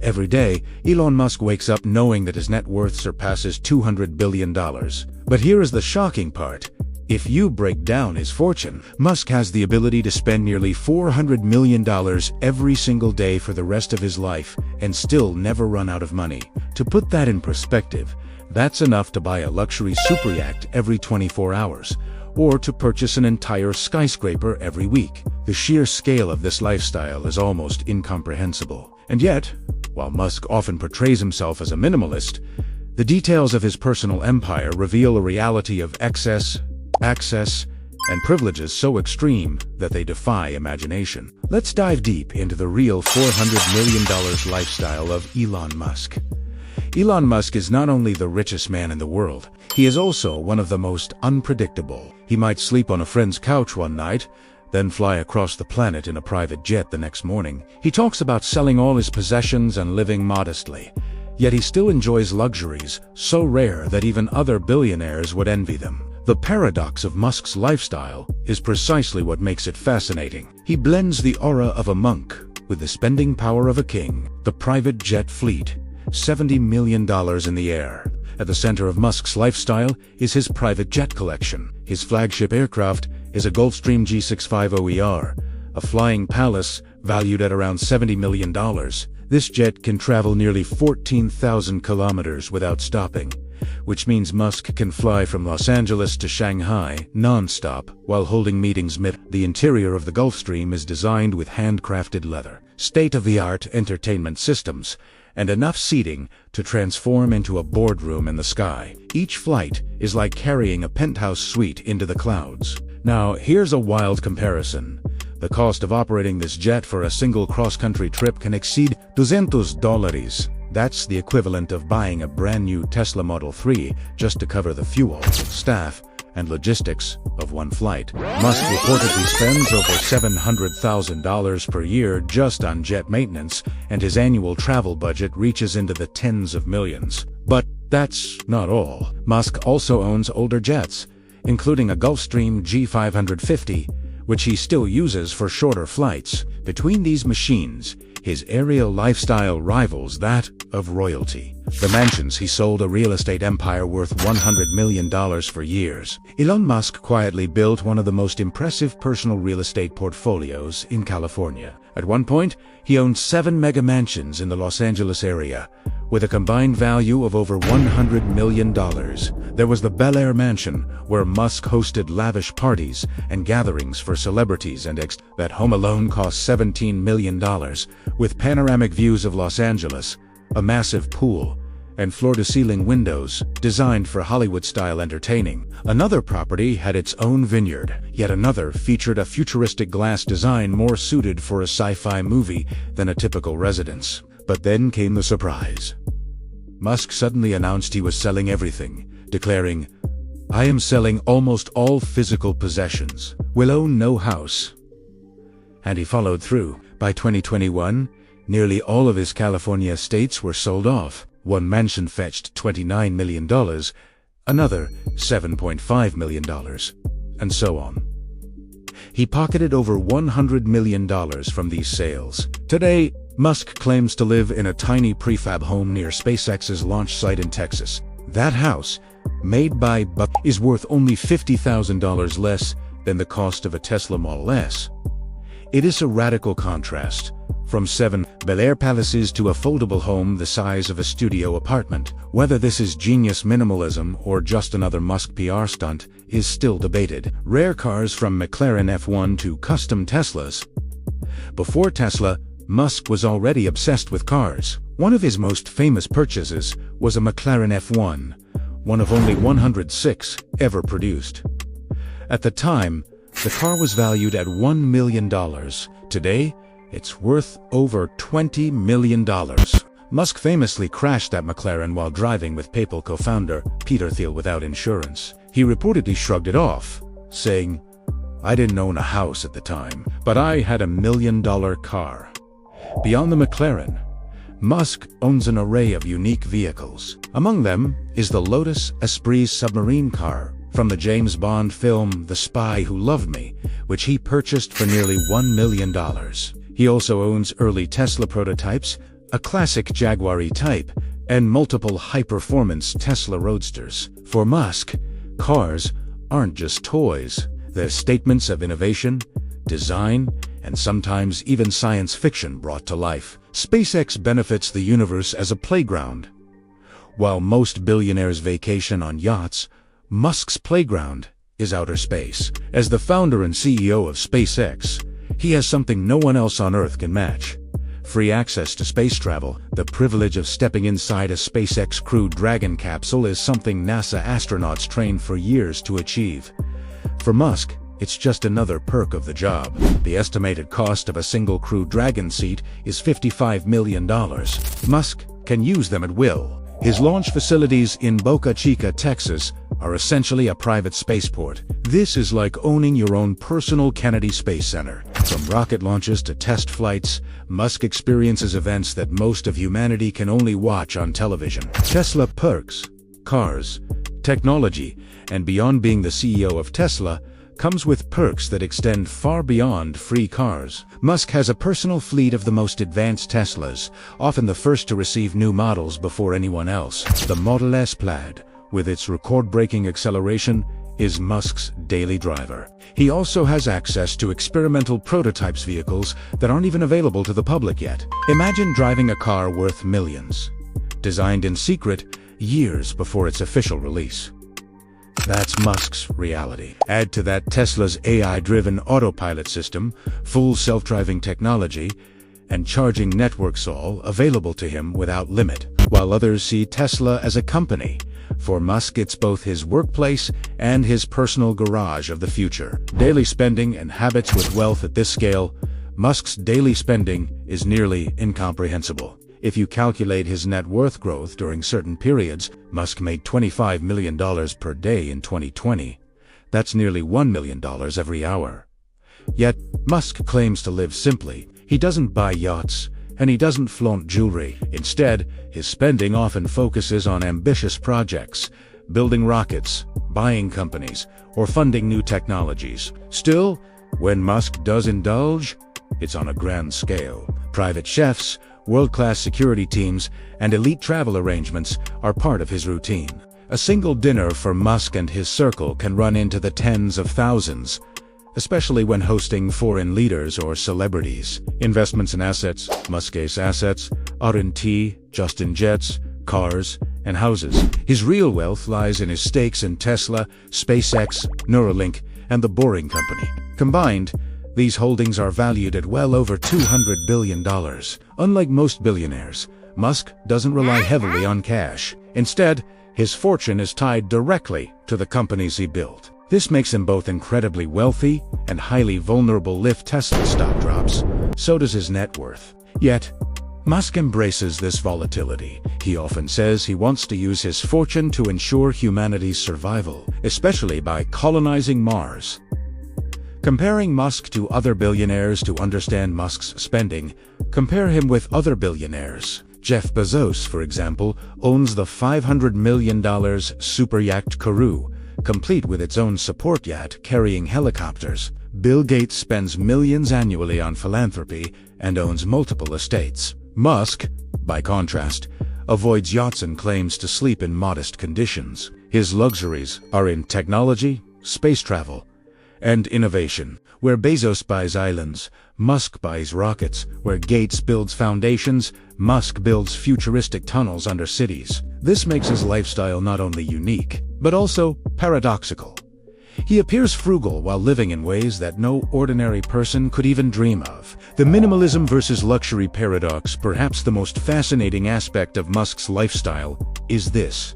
Every day, Elon Musk wakes up knowing that his net worth surpasses $200 billion. But here is the shocking part. If you break down his fortune, Musk has the ability to spend nearly $400 million every single day for the rest of his life and still never run out of money. To put that in perspective, that's enough to buy a luxury super yacht every 24 hours, or to purchase an entire skyscraper every week. The sheer scale of this lifestyle is almost incomprehensible. And yet, while Musk often portrays himself as a minimalist, the details of his personal empire reveal a reality of excess, access, and privileges so extreme that they defy imagination. Let's dive deep into the real $400 million lifestyle of Elon Musk. Elon Musk is not only the richest man in the world, he is also one of the most unpredictable. He might sleep on a friend's couch one night, then fly across the planet in a private jet the next morning. He talks about selling all his possessions and living modestly, yet he still enjoys luxuries so rare that even other billionaires would envy them. The paradox of Musk's lifestyle is precisely what makes it fascinating. He blends the aura of a monk with the spending power of a king. The private jet fleet, $70 million in the air. At the center of Musk's lifestyle is his private jet collection. His flagship aircraft is a Gulfstream G650ER, a flying palace valued at around $70 million. This jet can travel nearly 14,000 kilometers without stopping, which means Musk can fly from Los Angeles to Shanghai non-stop while holding meetings mid. The interior of the Gulfstream is designed with handcrafted leather, state-of-the-art entertainment systems, and enough seating to transform into a boardroom in the sky. Each flight is like carrying a penthouse suite into the clouds. Now, here's a wild comparison. The cost of operating this jet for a single cross-country trip can exceed $200. That's the equivalent of buying a brand new Tesla Model 3 just to cover the fuel, staff, and logistics of one flight. Musk reportedly spends over $700,000 per year just on jet maintenance, and his annual travel budget reaches into the tens of millions. But that's not all. Musk also owns older jets, including a Gulfstream G550, which he still uses for shorter flights. Between these machines, his aerial lifestyle rivals that of royalty. The mansions he sold, a real estate empire worth $100 million for years. Elon Musk quietly built one of the most impressive personal real estate portfolios in California. At one point, he owned 7 mega mansions in the Los Angeles area, with a combined value of over $100 million. There was the Bel Air mansion, where Musk hosted lavish parties and gatherings for celebrities and that home alone cost $17 million, with panoramic views of Los Angeles, a massive pool, and floor-to-ceiling windows designed for Hollywood-style entertaining. Another property had its own vineyard. Yet another featured a futuristic glass design more suited for a sci-fi movie than a typical residence. But then came the surprise. Musk suddenly announced he was selling everything, declaring, "I am selling almost all physical possessions. Will own no house." And he followed through. By 2021, nearly all of his California estates were sold off. One mansion fetched $29 million, another $7.5 million, and so on. He pocketed over $100 million from these sales. Today, Musk claims to live in a tiny prefab home near SpaceX's launch site in Texas. That house, made by Buck, is worth only $50,000 less than the cost of a Tesla Model S. It is a radical contrast, from 7 Bel Air palaces to a foldable home the size of a studio apartment. Whether this is genius minimalism or just another Musk PR stunt is still debated. Rare cars from McLaren F1 to custom Teslas. Before Tesla, Musk was already obsessed with cars. One of his most famous purchases was a McLaren F1, one of only 106 ever produced. At the time, the car was valued at $1 million. Today, it's worth over $20 million. Musk famously crashed that McLaren while driving with PayPal co-founder Peter Thiel without insurance. He reportedly shrugged it off, saying, "I didn't own a house at the time, but I had $1 million car." Beyond the McLaren, Musk owns an array of unique vehicles. Among them is the Lotus Esprit submarine car from the James Bond film The Spy Who Loved Me, which he purchased for nearly $1 million. He also owns early Tesla prototypes, a classic Jaguar E-Type, and multiple high-performance Tesla Roadsters. For Musk, cars aren't just toys. They're statements of innovation, design, and sometimes even science fiction brought to life. SpaceX benefits the universe as a playground. While most billionaires vacation on yachts, Musk's playground is outer space. As the founder and CEO of SpaceX, he has something no one else on Earth can match: free access to space travel. The privilege of stepping inside a SpaceX Crew Dragon capsule is something NASA astronauts trained for years to achieve. For Musk, it's just another perk of the job. The estimated cost of a single Crew Dragon seat is $55 million. Musk can use them at will. His launch facilities in Boca Chica, Texas, are essentially a private spaceport. This is like owning your own personal Kennedy Space Center. From rocket launches to test flights, Musk experiences events that most of humanity can only watch on television. Tesla perks, cars, technology, and beyond being the CEO of Tesla, comes with perks that extend far beyond free cars. Musk has a personal fleet of the most advanced Teslas, often the first to receive new models before anyone else. The Model S Plaid, with its record-breaking acceleration, is Musk's daily driver. He also has access to experimental prototypes vehicles that aren't even available to the public yet. Imagine driving a car worth millions, designed in secret years before its official release. That's Musk's reality. Add to that Tesla's AI-driven autopilot system, full self-driving technology, and charging networks, all available to him without limit. While others see Tesla as a company, for Musk it's both his workplace and his personal garage of the future. Daily spending and habits with wealth at this scale, Musk's daily spending is nearly incomprehensible. If you calculate his net worth growth during certain periods, Musk made $25 million per day in 2020. That's nearly $1 million every hour. Yet, Musk claims to live simply. He doesn't buy yachts, and he doesn't flaunt jewelry. Instead, his spending often focuses on ambitious projects, building rockets, buying companies, or funding new technologies. Still, when Musk does indulge, it's on a grand scale. Private chefs, world-class security teams, and elite travel arrangements are part of his routine. A single dinner for Musk and his circle can run into the tens of thousands, especially when hosting foreign leaders or celebrities. Investments in assets, Musk's assets, are in Justin jets, cars, and houses. His real wealth lies in his stakes in Tesla, SpaceX, Neuralink, and the Boring Company. Combined, these holdings are valued at well over $200 billion. Unlike most billionaires, Musk doesn't rely heavily on cash. Instead, his fortune is tied directly to the companies he built. This makes him both incredibly wealthy and highly vulnerable if Tesla stock drops. So does his net worth. Yet, Musk embraces this volatility. He often says he wants to use his fortune to ensure humanity's survival, especially by colonizing Mars. Comparing Musk to other billionaires to understand Musk's spending, compare him with other billionaires. Jeff Bezos, for example, owns the $500 million super yacht Karoo, complete with its own support yacht carrying helicopters. Bill Gates spends millions annually on philanthropy and owns multiple estates. Musk, by contrast, avoids yachts and claims to sleep in modest conditions. His luxuries are in technology, space travel, and innovation. Where Bezos buys islands, Musk buys rockets. Where Gates builds foundations, Musk builds futuristic tunnels under cities. This makes his lifestyle not only unique, but also paradoxical. He appears frugal while living in ways that no ordinary person could even dream of. The minimalism versus luxury paradox, perhaps the most fascinating aspect of Musk's lifestyle, is this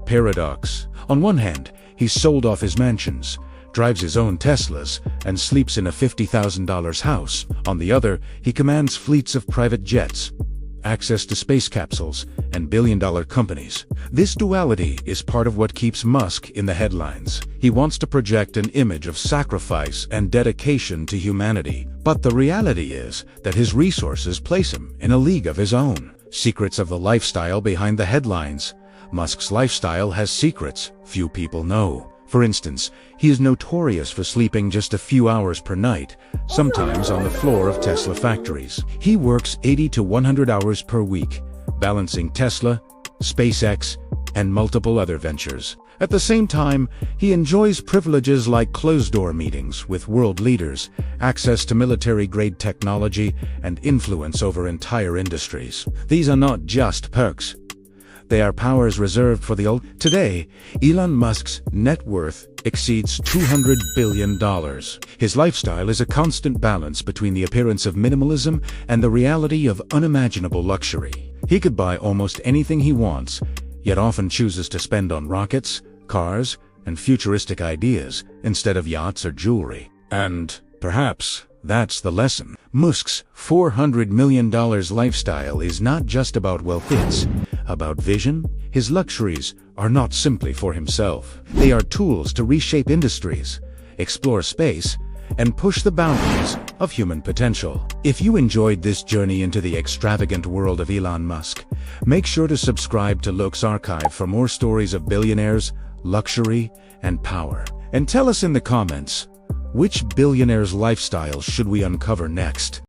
paradox. On one hand, he's sold off his mansions, drives his own Teslas, and sleeps in a $50,000 house. On the other, he commands fleets of private jets, access to space capsules, and billion-dollar companies. This duality is part of what keeps Musk in the headlines. He wants to project an image of sacrifice and dedication to humanity. But the reality is that his resources place him in a league of his own. Secrets of the lifestyle behind the headlines. Musk's lifestyle has secrets few people know. For instance, he is notorious for sleeping just a few hours per night, sometimes on the floor of Tesla factories. He works 80 to 100 hours per week, balancing Tesla, SpaceX, and multiple other ventures. At the same time, he enjoys privileges like closed-door meetings with world leaders, access to military-grade technology, and influence over entire industries. These are not just perks. They are powers reserved for the old. Today, Elon Musk's net worth exceeds $200 billion. His lifestyle is a constant balance between the appearance of minimalism and the reality of unimaginable luxury. He could buy almost anything he wants, yet often chooses to spend on rockets, cars, and futuristic ideas instead of yachts or jewelry. And perhaps that's the lesson. Musk's $400 million lifestyle is not just about wealth, it's about vision. His luxuries are not simply for himself. They are tools to reshape industries, explore space, and push the boundaries of human potential. If you enjoyed this journey into the extravagant world of Elon Musk, make sure to subscribe to Look's Archive for more stories of billionaires, luxury, and power. And tell us in the comments, which billionaire's lifestyle should we uncover next?